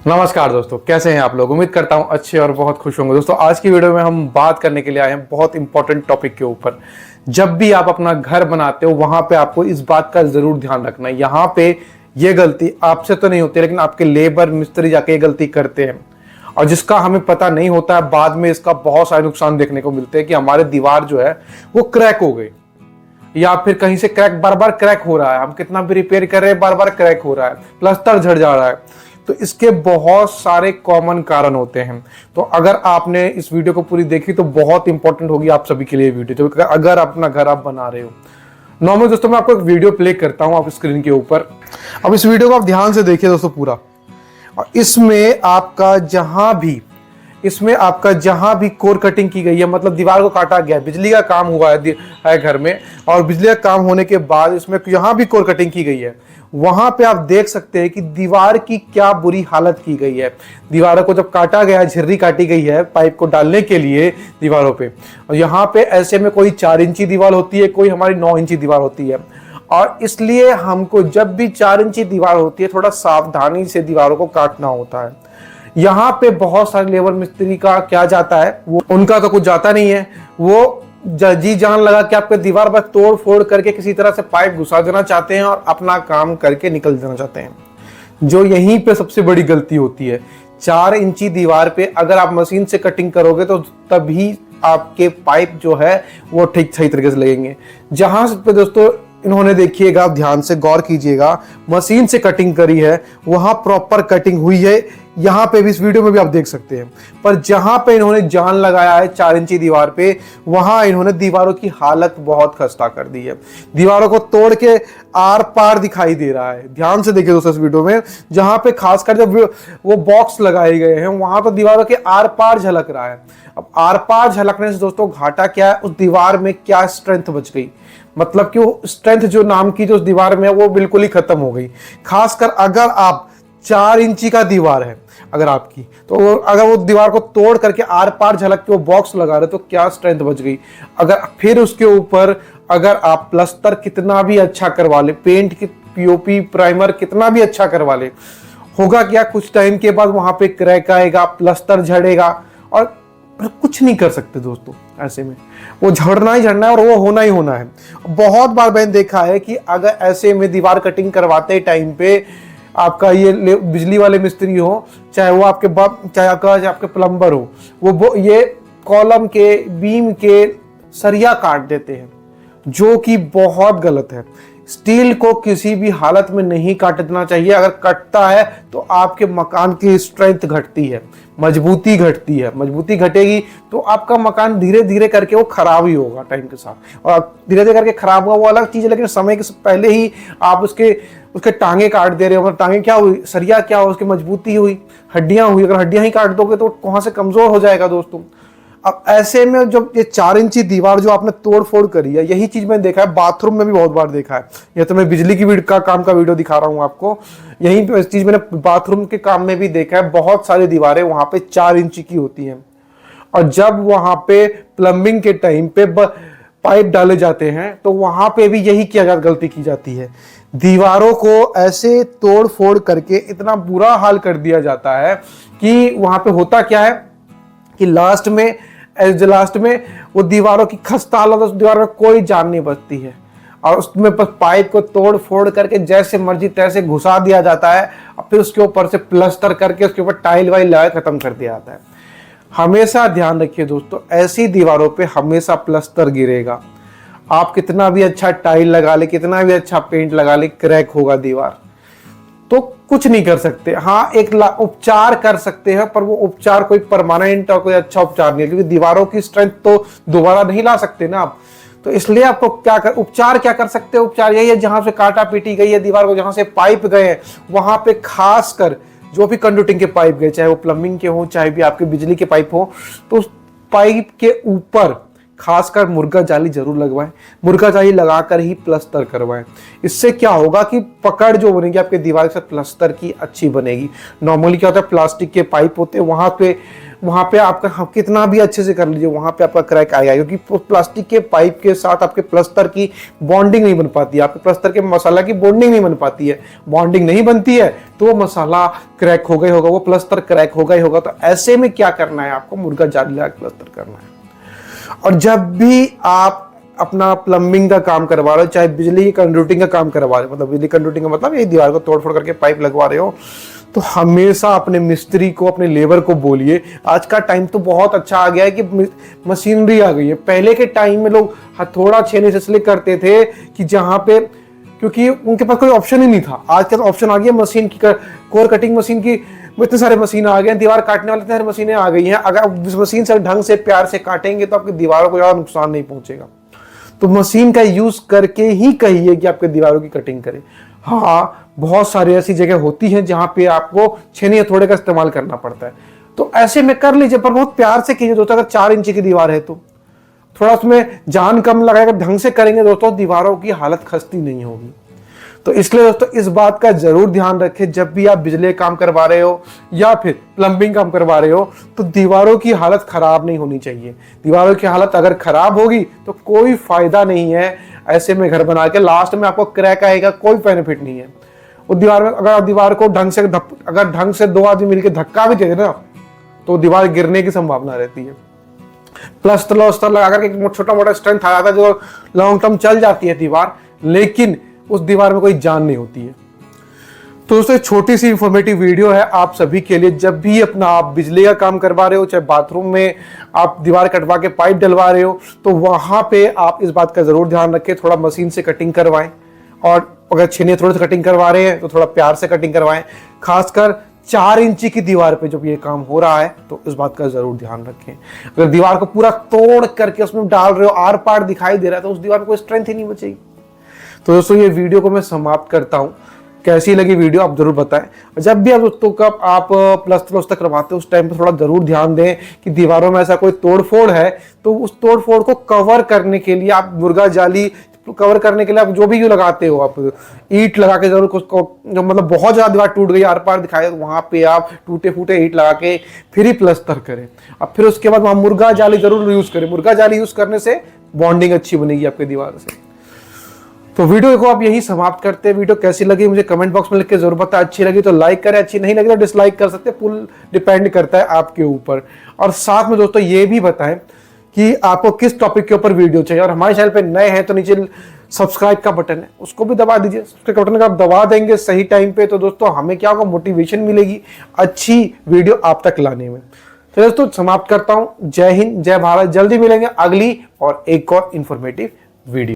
नमस्कार दोस्तों, कैसे हैं आप लोग। उम्मीद करता हूं अच्छे और बहुत खुश होंगे। दोस्तों आज की वीडियो में हम बात करने के लिए आए हैं बहुत इंपॉर्टेंट टॉपिक के ऊपर। जब भी आप अपना घर बनाते हो वहां पे आपको इस बात का जरूर ध्यान रखना है। यहाँ पे ये गलती आपसे तो नहीं होती, लेकिन आपके लेबर मिस्त्री जाके ये गलती करते हैं और जिसका हमें पता नहीं होता है, बाद में इसका बहुत सारे नुकसान देखने को मिलते हैं कि हमारे दीवार जो है वो क्रैक हो गई, या फिर कहीं से क्रैक बार बार क्रैक हो रहा है। हम कितना भी रिपेयर कर रहे हैं, बार बार क्रैक हो रहा है, प्लास्टर झड़ जा रहा है। तो इसके बहुत सारे कॉमन कारण होते हैं। तो अगर आपने इस वीडियो को पूरी देखी तो बहुत इंपॉर्टेंट होगी आप सभी के लिए वीडियो, तो अगर अपना घर आप बना रहे हो। नॉर्मल दोस्तों मैं आपको एक वीडियो प्ले करता हूं आप स्क्रीन के ऊपर। अब इस वीडियो को आप ध्यान से देखिए दोस्तों पूरा। और इसमें आपका जहां भी कोर कटिंग की गई है, मतलब दीवार को काटा गया है, बिजली का काम हुआ है घर में, और बिजली का काम होने के बाद इसमें जहां भी कोर कटिंग की गई है वहां पे आप देख सकते हैं कि दीवार की क्या बुरी हालत की गई है। दीवारों को जब काटा गया है, झिर्री काटी गई है पाइप को डालने के लिए दीवारों पे, और यहाँ पे ऐसे में कोई 4 इंची दीवार होती है, कोई हमारी 9 इंची दीवार होती है। और इसलिए हमको जब भी 4 इंची दीवार होती है थोड़ा सावधानी से दीवारों को काटना होता है। यहाँ पे बहुत सारे लेबर मिस्त्री का क्या जाता है, वो उनका तो कुछ जाता नहीं है, वो जी जान लगा कि आपके दीवार पर तोड़ फोड़ करके किसी तरह से पाइप घुसा देना चाहते हैं और अपना काम करके निकल जाना चाहते हैं, जो यहीं पे सबसे बड़ी गलती होती है। 4 इंची दीवार पे अगर आप मशीन से कटिंग करोगे तो तभी आपके पाइप जो है वो ठीक सही तरीके से लगेंगे। जहां पे दोस्तों इन्होंने देखिएगा, ध्यान से गौर कीजिएगा, मशीन से कटिंग करी है वहां प्रॉपर कटिंग हुई है। यहाँ पे भी इस वीडियो में भी आप देख सकते हैं। पर जहां पे इन्होंने जान लगाया है 4 इंची दीवार पे, वहां इन्होंने दीवारों की हालत बहुत खस्ता कर दी है। दीवारों को तोड़ के आर पार दिखाई दे रहा है। ध्यान से देखिए दोस्तों इस वीडियो में, जहां पे खासकर जब वो बॉक्स लगाए गए हैं वहां तो दीवारों के आर पार झलक रहा है। अब आर पार झलकने से दोस्तों घाटा क्या है, उस दीवार में क्या स्ट्रेंथ बच गई, मतलब कि वो स्ट्रेंथ जो नाम की जो उस दीवार में है वो बिल्कुल ही खत्म हो गई। खासकर अगर आप 4 इंची का दीवार है अगर आपकी, तो अगर वो दीवार को तोड़ करके आर पार झलक के वो बॉक्स लगा रहे तो क्या स्ट्रेंथ बच गई। अगर फिर उसके ऊपर अगर आप प्लास्टर कितना भी अच्छा करवा ले, पेंट की पीओपी प्राइमर कितना भी अच्छा करवा ले, होगा क्या, कुछ टाइम के बाद वहां पे क्रैक आएगा, प्लास्टर झड़ेगा और कुछ नहीं कर सकते दोस्तों। ऐसे में वो झड़ना ही झड़ना है और वो होना ही होना है। बहुत बार मैंने देखा है कि अगर ऐसे में दीवार कटिंग करवाते टाइम पे आपका ये बिजली वाले मिस्त्री हो, चाहे वो आपके प्लम्बर हो, वो ये कॉलम के बीम के सरिया काट देते हैं, जो कि बहुत गलत है। स्टील को किसी भी हालत में नहीं काटना चाहिए। अगर कटता है तो आपके मकान की स्ट्रेंथ घटती है, मजबूती घटती है। मजबूती घटेगी तो आपका मकान धीरे धीरे करके वो खराब ही होगा टाइम के साथ, और धीरे धीरे करके खराब हुआ वो अलग चीज है, लेकिन समय के पहले ही आप उसके टांगे काट दे रहे हो। मतलब टांगे क्या हुई, सरिया क्या हुआ, उसकी मजबूती हुई, हड्डियां हुई। अगर हड्डियां ही काट दोगे तो वहां से कमजोर हो जाएगा दोस्तों। अब ऐसे में जब ये 4 इंची दीवार जो आपने तोड़ फोड़ करी है, यही चीज मैंने देखा है बाथरूम में भी बहुत बार देखा है। ये तो मैं बिजली की काम का वीडियो दिखा रहा हूं आपको, यही इस चीज मैंने बाथरूम के काम में भी देखा है। बहुत सारी दीवारें वहां पे 4 इंची की होती हैं, और जब वहां पे प्लम्बिंग के टाइम पे पाइप डाले जाते हैं तो वहां पे भी यही गलती की जाती है। दीवारों को ऐसे तोड़ फोड़ करके इतना बुरा हाल कर दिया जाता है कि वहां पे होता क्या है कि लास्ट में वो दीवारों की खस्ता हालत, उस दीवार में कोई जान नहीं बचती है, और उसमें बस पाइप को तोड़ फोड़ करके जैसे मर्जी तैसे घुसा दिया जाता है, और फिर उसके ऊपर से प्लास्टर करके उसके ऊपर टाइल वाइल लगा खत्म कर दिया जाता है। हमेशा ध्यान रखिए दोस्तों, ऐसी दीवारों पे हमेशा प्लास्टर गिरेगा। आप कितना भी अच्छा टाइल लगा ले, कितना भी अच्छा पेंट लगा ले, क्रैक होगा दीवार, तो कुछ नहीं कर सकते। हाँ, एक उपचार कर सकते हैं, पर वो उपचार कोई परमानेंट और कोई अच्छा उपचार नहीं है, क्योंकि दीवारों की स्ट्रेंथ तो दोबारा नहीं ला सकते ना आप। तो इसलिए आपको उपचार क्या कर सकते हैं, उपचार यही है, जहां से काटा पीटी गई है दीवार को, जहां से पाइप गए हैं वहां पे खासकर जो भी कंडक्टिंग के पाइप गए, चाहे वो प्लम्बिंग के हो चाहे भी आपके बिजली के पाइप हो, तो उस पाइप के ऊपर खासकर मुर्गा जाली जरूर लगवाएं। मुर्गा जाली लगाकर ही प्लास्टर करवाएं। इससे क्या होगा कि पकड़ जो बनेगी आपके दीवार के साथ प्लास्टर की अच्छी बनेगी। नॉर्मली क्या होता है, प्लास्टिक के पाइप होते हैं, वहां पे वहां पे आपका कितना भी अच्छे से कर लीजिए, वहां पे आपका क्रैक आएगा, क्योंकि प्लास्टिक के पाइप के साथ आपके प्लास्टर की बॉन्डिंग नहीं बन पाती है, आपके प्लास्टर के मसाला की बॉन्डिंग नहीं बन पाती है। बॉन्डिंग नहीं बनती है तो वो मसाला क्रैक हो गई होगा, वो प्लास्टर क्रैक हो गई होगा। तो ऐसे में क्या करना है, आपको मुर्गा जाली लगा के प्लास्टर करना है। और जब भी आप अपना प्लम्बिंग का काम करवा रहे हो, चाहे बिजली की कंडक्टिंग का काम करवा रहे हो, मतलब बिजली कंडक्टिंग का मतलब ये दीवार को तोड़-फोड़ करके पाइप लगवा रहे हो, तो हमेशा अपने मिस्त्री को, अपने लेबर को बोलिए। आज का टाइम तो बहुत अच्छा आ गया है कि मशीनरी आ गई है। पहले के टाइम में लोग हथौड़ा छेने से इसलिए करते थे कि जहां पे, क्योंकि उनके पास कोई ऑप्शन ही नहीं था। आज का ऑप्शन आ गया मशीन की, कोर कटिंग मशीन की, इतने सारे मशीन आ गए हैं, दीवार काटने वाले इतने सारे मशीनें आ गई हैं। अगर आप इस मशीन से ढंग से प्यार से काटेंगे तो आपकी दीवारों को ज्यादा नुकसान नहीं पहुंचेगा। तो मशीन का यूज करके ही कहिए कि आपके दीवारों की कटिंग करें। हाँ, बहुत सारी ऐसी जगह होती हैं जहां पे आपको छेनी हथौड़े का इस्तेमाल करना पड़ता है, तो ऐसे में कर लीजिए, पर बहुत प्यार से कीजिए दोस्तों। अगर 4 इंच की दीवार है तो थोड़ा उसमें जान कम लगाएगा, ढंग से करेंगे दोस्तों, दीवारों की हालत खस्ती नहीं होगी। तो इसलिए दोस्तों इस बात का जरूर ध्यान रखें, जब भी आप बिजली काम करवा रहे हो या फिर प्लम्बिंग काम करवा रहे हो, तो दीवारों की हालत खराब नहीं होनी चाहिए। दीवारों की हालत अगर खराब होगी तो कोई फायदा नहीं है ऐसे में घर बना के, लास्ट में आपको क्रैक आएगा, कोई बेनिफिट नहीं है। वो दीवार में अगर दीवार को अगर ढंग से 2 आदमी मिलकर धक्का भी दे ना, तो दीवार गिरने की संभावना रहती है। प्लास्टर लगा करके छोटा मोटा स्ट्रेंथ आ जाता है, जो लॉन्ग टर्म चल जाती है दीवार, लेकिन उस दीवार में कोई जान नहीं होती है। तो दोस्तों छोटी सी इंफॉर्मेटिव वीडियो है आप सभी के लिए। जब भी अपना आप बिजली का काम करवा रहे हो, चाहे बाथरूम में आप दीवार कटवा के पाइप डलवा रहे हो, तो वहां पे आप इस बात का जरूर ध्यान रखें, थोड़ा मशीन से कटिंग करवाएं। और अगर छेनी थोड़ी सी कटिंग करवा रहे हैं तो थोड़ा प्यार से कटिंग करवाएं। खासकर 4 इंची की दीवार पे जब ये काम हो रहा है तो इस बात का जरूर ध्यान रखें। अगर दीवार को पूरा तोड़ करके उसमें डाल रहे हो, आर पार दिखाई दे रहा है, तो उस दीवार में कोई स्ट्रेंथ ही नहीं बचेगी। तो दोस्तों ये वीडियो को मैं समाप्त करता हूं। कैसी लगी वीडियो आप जरूर बताएं। जब भी आप दोस्तों कब आप प्लास्टर करवाते हो उस टाइम पे थोड़ा जरूर ध्यान दें कि दीवारों में ऐसा कोई तोड़फोड़ है, तो उस तोड़फोड़ को कवर करने के लिए आप मुर्गा जाली कवर करने के लिए आप जो भी लगाते हो, आप ईंट लगा के जरूर उसको, मतलब बहुत ज्यादा दीवार टूट गई आर पार दिखाई, वहां पे आप टूटे फूटे ईंट लगा के फिर ही प्लास्टर करें। अब फिर उसके बाद वहां मुर्गा जाली जरूर यूज करें। मुर्गा जाली यूज करने से बॉन्डिंग अच्छी बनेगी आपके दीवार से। तो वीडियो को आप यही समाप्त करते हैं। वीडियो कैसी लगी मुझे कमेंट बॉक्स में लिख के जरूर बताएं। अच्छी लगी तो लाइक करें, अच्छी नहीं लगी तो डिसलाइक कर सकते हैं, फुल डिपेंड करता है आपके ऊपर। और साथ में दोस्तों ये भी बताएं कि आपको किस टॉपिक के ऊपर वीडियो चाहिए। और हमारे चैनल पे नए हैं तो नीचे सब्सक्राइब का बटन है, उसको भी दबा दीजिए। सब्सक्राइब बटन का आप दबा देंगे सही टाइम पे तो दोस्तों हमें क्या होगा, मोटिवेशन मिलेगी अच्छी वीडियो आप तक लाने में। तो दोस्तों समाप्त करता हूं। जय हिंद, जय भारत। जल्दी मिलेंगे अगली और एक और इंफॉर्मेटिव वीडियो।